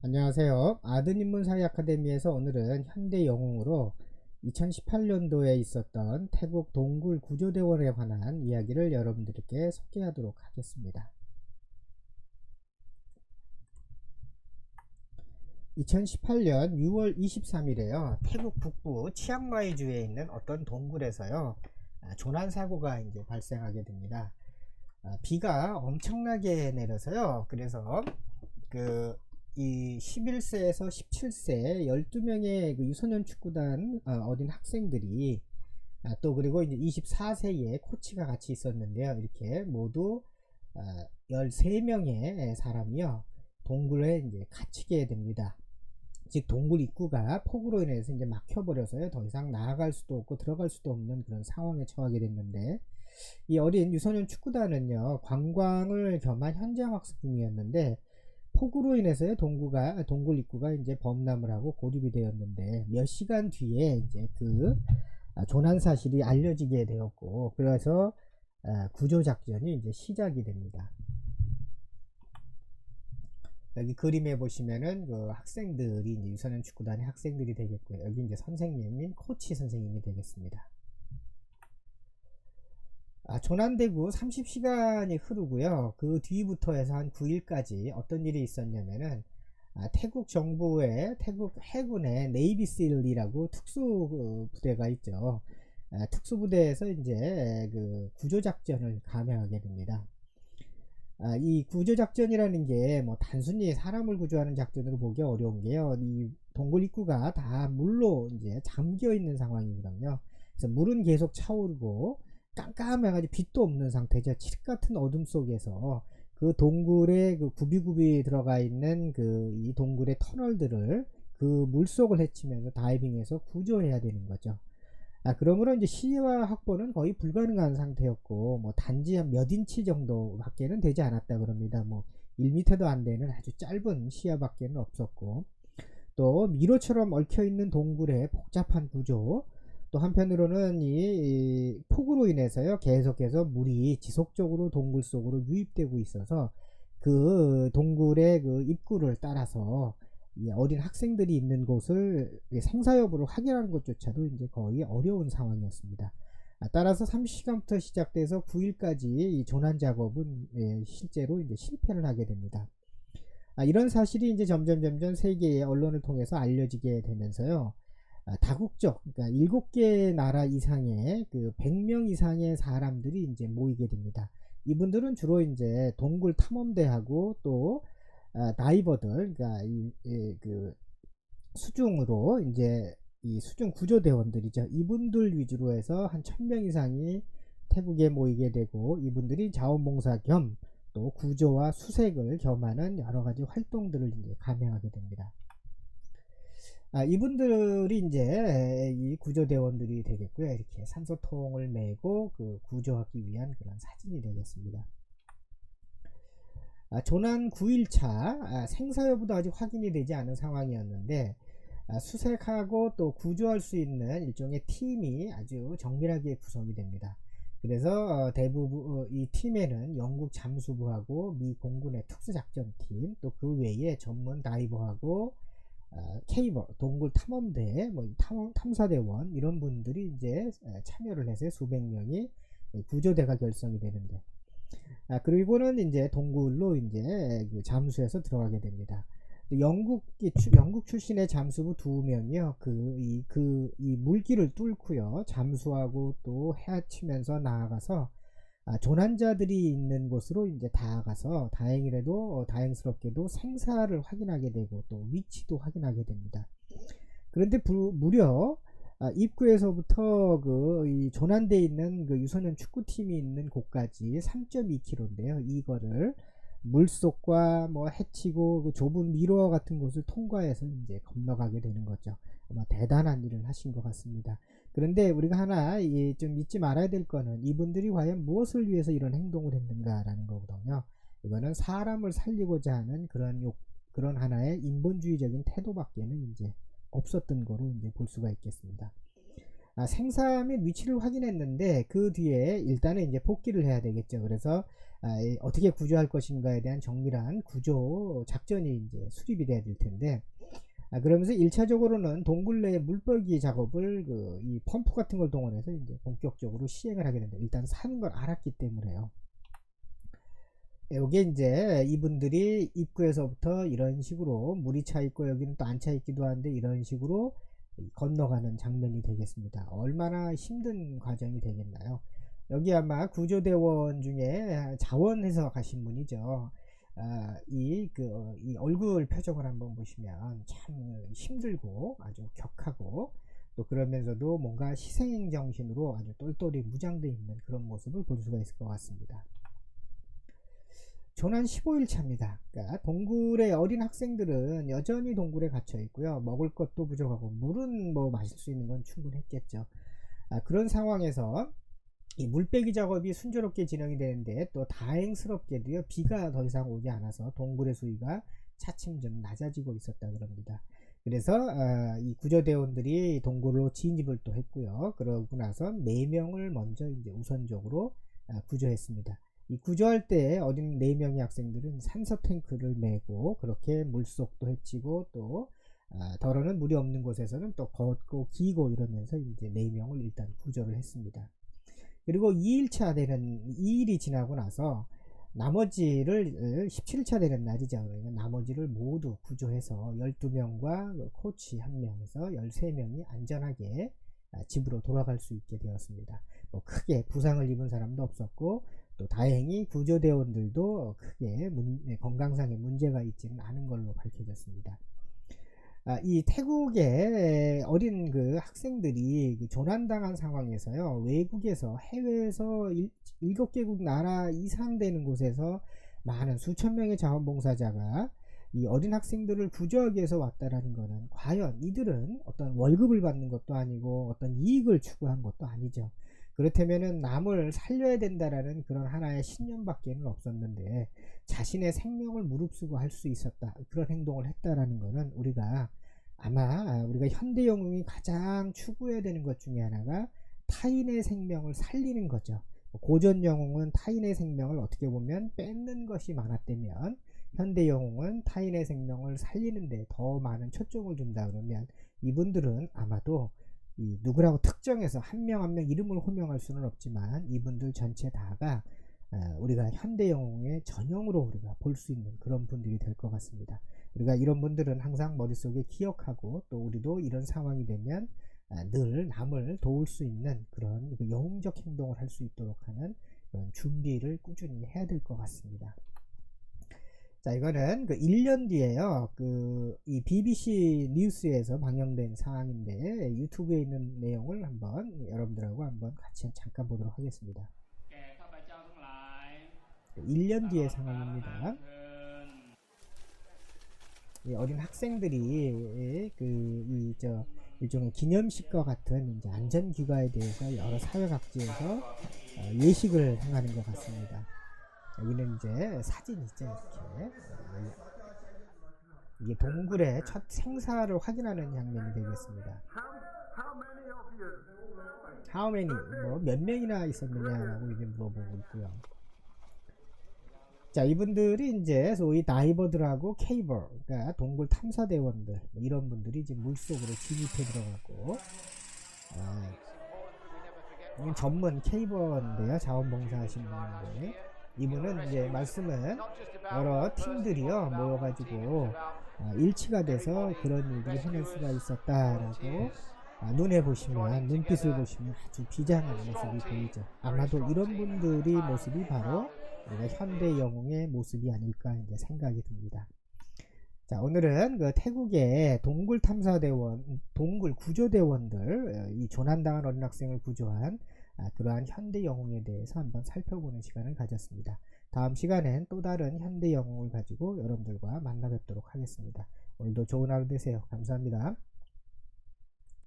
안녕하세요. 아드인문사회 아카데미에서 오늘은 현대 영웅으로 2018년도에 있었던 태국 동굴 구조대원에 관한 이야기를 여러분들께 소개하도록 하겠습니다. 2018년 6월 23일에요. 태국 북부 치앙마이주에 있는 어떤 동굴에서요. 조난사고가 이제 발생하게 됩니다. 비가 엄청나게 내려서요. 그래서 이 11세에서 17세 12명의 그 유소년 축구단 어린 학생들이 또 그리고 이제 24세의 코치가 같이 있었는데요. 이렇게 모두 13명의 사람이요. 동굴에 이제 갇히게 됩니다. 즉 동굴 입구가 폭우로 인해서 이제 막혀버려서요. 더 이상 나아갈 수도 없고 들어갈 수도 없는 그런 상황에 처하게 됐는데, 이 어린 유소년 축구단은요 관광을 겸한 현장 학습 중이었는데, 폭우로 인해서요 동굴 입구가 이제 범람을 하고 고립이 되었는데, 몇 시간 뒤에 이제 조난 사실이 알려지게 되었고, 그래서 구조 작전이 이제 시작이 됩니다. 여기 그림에 보시면은 그 학생들이 이제 유소년 축구단의 학생들이 되겠고요. 여기 이제 선생님인 코치 선생님이 되겠습니다. 조난되고 30시간이 흐르고요. 그 뒤부터 해서 한 9일까지 어떤 일이 있었냐면은, 태국 정부의 태국 해군의 네이비실이라고 특수 부대가 있죠. 특수부대에서 이제 그 구조작전을 감행하게 됩니다. 이 구조작전이라는 게 뭐 단순히 사람을 구조하는 작전으로 보기 어려운 게요. 이 동굴 입구가 다 물로 이제 잠겨 있는 상황이거든요. 그래서 물은 계속 차오르고 깜깜해가지고 빛도 없는 상태죠. 칠흑 같은 어둠 속에서 그 동굴에 그 굽이굽이 들어가 있는 이 동굴의 터널들을 그 물속을 헤치면서 다이빙해서 구조해야 되는 거죠. 그러므로 이제 시야 확보는 거의 불가능한 상태였고, 뭐 단지 한 몇 인치 정도 밖에는 되지 않았다 그럽니다. 뭐 1m도 안 되는 아주 짧은 시야 밖에는 없었고, 또 미로처럼 얽혀 있는 동굴의 복잡한 구조, 또 한편으로는 이 폭우로 인해서요 계속해서 물이 지속적으로 동굴 속으로 유입되고 있어서 그 동굴의 그 입구를 따라서 이 어린 학생들이 있는 곳을 생사 여부를 확인하는 것조차도 이제 거의 어려운 상황이었습니다. 따라서 30시간부터 시작돼서 9일까지 이 조난 작업은 실제로 이제 실패를 하게 됩니다. 이런 사실이 이제 점점 세계의 언론을 통해서 알려지게 되면서요. 다국적, 그러니까 7개 나라 이상의 100명 이상의 사람들이 이제 모이게 됩니다. 이분들은 주로 이제 동굴 탐험대하고 또 다이버들, 그러니까 수중으로 이제 이 수중 구조대원들이죠. 이분들 위주로 해서 한 1000명 이상이 태국에 모이게 되고, 이분들이 자원봉사 겸 또 구조와 수색을 겸하는 여러 가지 활동들을 이제 감행하게 됩니다. 이분들이 이제 이 구조대원들이 되겠고요. 이렇게 산소통을 메고 구조하기 위한 그런 사진이 되겠습니다. 조난 9일차 생사 여부도 아직 확인이 되지 않은 상황이었는데, 수색하고 또 구조할 수 있는 일종의 팀이 아주 정밀하게 구성이 됩니다. 그래서 대부분 이 팀에는 영국 잠수부하고 미 공군의 특수작전팀, 또 그 외에 전문 다이버하고 케이버, 동굴 탐험대, 뭐 탐사대원, 이런 분들이 이제 참여를 해서 수백 명이 구조대가 결성이 되는데, 그리고는 이제 동굴로 이제 잠수해서 들어가게 됩니다. 영국 출신의 잠수부 2명이요. 이 물길을 뚫고요. 잠수하고 또 헤엄치면서 나아가서 조난자들이 있는 곳으로 이제 다가가서 다행스럽게도 생사를 확인하게 되고 또 위치도 확인하게 됩니다. 그런데 무려 입구에서부터 이 조난돼 있는 유소년 축구팀이 있는 곳까지 3.2km인데요. 이거를 물속과 뭐 헤치고 좁은 미로와 같은 곳을 통과해서 이제 건너가게 되는 거죠. 아마 대단한 일을 하신 것 같습니다. 그런데 우리가 하나 좀 잊지 말아야 될 거는, 이분들이 과연 무엇을 위해서 이런 행동을 했는가라는 거거든요. 이거는 사람을 살리고자 하는 그런 하나의 인본주의적인 태도밖에는 이제 없었던 거로 이제 볼 수가 있겠습니다. 생사 및 위치를 확인했는데 그 뒤에 일단은 이제 복귀를 해야 되겠죠. 그래서 어떻게 구조할 것인가에 대한 정밀한 구조 작전이 이제 수립이 돼야 될 텐데, 그러면서 1차적으로는 동굴 내 물벌기 작업을 이 펌프 같은 걸 동원해서 이제 본격적으로 시행을 하게 된다. 일단 사는 걸 알았기 때문에요. 요게 이제 이분들이 입구에서부터 이런 식으로 물이 차 있고 여기는 또 안 차 있기도 한데 이런 식으로 건너가는 장면이 되겠습니다. 얼마나 힘든 과정이 되겠나요? 여기 아마 구조대원 중에 자원해서 가신 분이죠. 이 얼굴 표정을 한번 보시면 참 힘들고 아주 격하고, 또 그러면서도 뭔가 희생 정신으로 아주 똘똘히 무장되어 있는 그런 모습을 볼 수가 있을 것 같습니다. 조난 15일 차입니다. 그러니까 동굴의 어린 학생들은 여전히 동굴에 갇혀 있고요. 먹을 것도 부족하고 물은 뭐 마실 수 있는 건 충분했겠죠. 그런 상황에서 이 물빼기 작업이 순조롭게 진행이 되는데, 또 다행스럽게도요, 비가 더 이상 오지 않아서 동굴의 수위가 차츰 좀 낮아지고 있었다 그럽니다. 그래서 이 구조대원들이 동굴로 진입을 또 했고요. 그러고 나서 4명을 먼저 이제 우선적으로 구조했습니다. 이 구조할 때 어린 4명의 학생들은 산소 탱크를 메고 그렇게 물속도 헤치고, 또 덜어는 물이 없는 곳에서는 또 걷고 기고 이러면서 이제 4명을 일단 구조를 했습니다. 그리고 2일차 되는 2일이 지나고 나서 나머지를 17일차 되는 날이죠. 그러니까 나머지를 모두 구조해서 12명과 코치 1명에서 13명이 안전하게 집으로 돌아갈 수 있게 되었습니다. 뭐 크게 부상을 입은 사람도 없었고, 또 다행히 구조대원들도 크게 건강상의 문제가 있지는 않은 걸로 밝혀졌습니다. 이 태국의 어린 그 학생들이 조난당한 상황에서요, 외국에서 해외에서 7개국 나라 이상 되는 곳에서 많은 수천 명의 자원봉사자가 이 어린 학생들을 구조하기 위해서 왔다라는 것은, 과연 이들은 어떤 월급을 받는 것도 아니고 어떤 이익을 추구한 것도 아니죠. 그렇다면은 남을 살려야 된다라는 그런 하나의 신념밖에는 없었는데, 자신의 생명을 무릅쓰고 할 수 있었다, 그런 행동을 했다라는 것은, 우리가 현대 영웅이 가장 추구해야 되는 것 중에 하나가 타인의 생명을 살리는 거죠. 고전 영웅은 타인의 생명을 어떻게 보면 뺏는 것이 많았다면, 현대 영웅은 타인의 생명을 살리는데 더 많은 초점을 둔다 그러면, 이분들은 아마도 누구라고 특정해서 한 명 한 명 이름을 호명할 수는 없지만, 이분들 전체 다가 우리가 현대 영웅의 전형으로 우리가 볼 수 있는 그런 분들이 될 것 같습니다. 우리가 이런 분들은 항상 머릿속에 기억하고, 또 우리도 이런 상황이 되면 늘 남을 도울 수 있는 그런 영웅적 행동을 할 수 있도록 하는 그런 준비를 꾸준히 해야 될 것 같습니다. 자, 이거는 1년 뒤에요. 이 BBC 뉴스에서 방영된 사항인데, 유튜브에 있는 내용을 한번 여러분들하고 한번 같이 잠깐 보도록 하겠습니다. 1년 뒤의 상황입니다. 이 어린 학생들이 일종의 기념식과 같은 이제 안전귀가에 대해서 여러 사회각지에서 예식을 행하는 것 같습니다. 여기는 이제 사진이죠. 이렇게 이게 동굴의 첫 생사를 확인하는 장면이 되겠습니다. How many, 뭐 몇 명이나 있었느냐라고 이제 물어보고 있고요. 자, 이분들이 이제 소위 다이버들하고 케이버, 그러니까 동굴 탐사대원들, 이런 분들이 이제 물속으로 진입해 들어가고, 이건 전문 케이버인데요, 자원봉사 하시는 분인데, 이분은 이제 말씀은 여러 팀들이요 모여가지고 일치가 돼서 그런 일들이 해낼 수가 있었다라고, 눈에 보시면, 눈빛을 보시면 아주 비장한 모습이 보이죠. 아마도 이런 분들이 모습이 바로 우리가 현대 영웅의 모습이 아닐까 이제 생각이 듭니다. 자, 오늘은 태국의 동굴 탐사대원, 동굴 구조대원들, 이 조난당한 어린 학생을 구조한 그러한 현대 영웅에 대해서 한번 살펴보는 시간을 가졌습니다. 다음 시간엔 또 다른 현대 영웅을 가지고 여러분들과 만나 뵙도록 하겠습니다. 오늘도 좋은 하루 되세요. 감사합니다.